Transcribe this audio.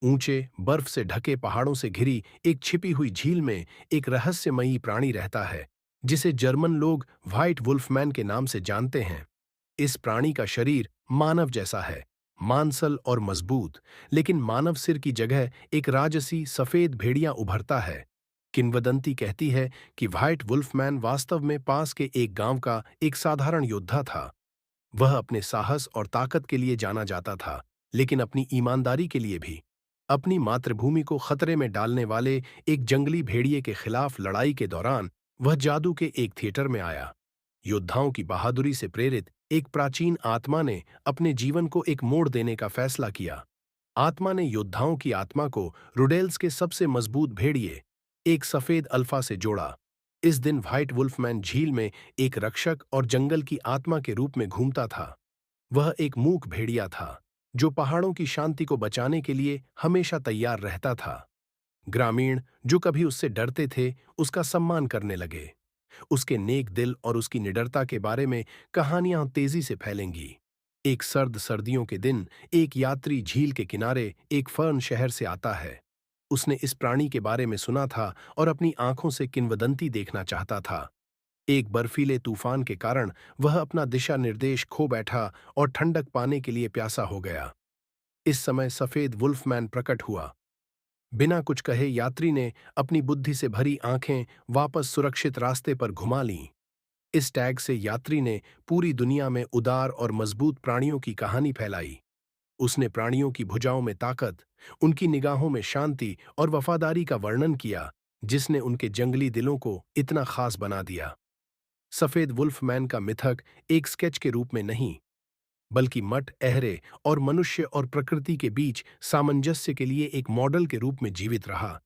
ऊंचे बर्फ से ढके पहाड़ों से घिरी एक छिपी हुई झील में एक रहस्यमयी प्राणी रहता है, जिसे जर्मन लोग व्हाइट वुल्फमैन के नाम से जानते हैं। इस प्राणी का शरीर मानव जैसा है, मांसल और मजबूत, लेकिन मानव सिर की जगह एक राजसी सफेद भेड़िया उभरता है। किंवदंती कहती है कि व्हाइट वुल्फमैन वास्तव में पास के एक गांव का एक साधारण योद्धा था। वह अपने साहस और ताकत के लिए जाना जाता था, लेकिन अपनी ईमानदारी के लिए भी। अपनी मातृभूमि को खतरे में डालने वाले एक जंगली भेड़िए के खिलाफ लड़ाई के दौरान वह जादू के एक थिएटर में आया। योद्धाओं की बहादुरी से प्रेरित एक प्राचीन आत्मा ने अपने जीवन को एक मोड़ देने का फैसला किया। आत्मा ने योद्धाओं की आत्मा को रुडेल्स के सबसे मजबूत भेड़िए, एक सफेद अल्फा से जोड़ा। इस दिन व्हाइट वुल्फमैन झील में एक रक्षक और जंगल की आत्मा के रूप में घूमता था। वह एक मूक भेड़िया था, जो पहाड़ों की शांति को बचाने के लिए हमेशा तैयार रहता था। ग्रामीण जो कभी उससे डरते थे, उसका सम्मान करने लगे। उसके नेक दिल और उसकी निडरता के बारे में कहानियां तेजी से फैलेंगी। एक सर्द सर्दियों के दिन एक यात्री झील के किनारे एक फर्न शहर से आता है। उसने इस प्राणी के बारे में सुना था और अपनी आंखों से किंवदंती देखना चाहता था। एक बर्फीले तूफान के कारण वह अपना दिशा निर्देश खो बैठा और ठंडक पाने के लिए प्यासा हो गया। इस समय सफेद वुल्फमैन प्रकट हुआ। बिना कुछ कहे यात्री ने अपनी बुद्धि से भरी आंखें वापस सुरक्षित रास्ते पर घुमा लीं। इस टैग से यात्री ने पूरी दुनिया में उदार और मजबूत प्राणियों की कहानी फैलाई। उसने प्राणियों की भुजाओं में ताकत, उनकी निगाहों में शांति और वफादारी का वर्णन किया, जिसने उनके जंगली दिलों को इतना खास बना दिया। सफेद वुल्फमैन का मिथक एक स्केच के रूप में नहीं, बल्कि मठ अहरे और मनुष्य और प्रकृति के बीच सामंजस्य के लिए एक मॉडल के रूप में जीवित रहा।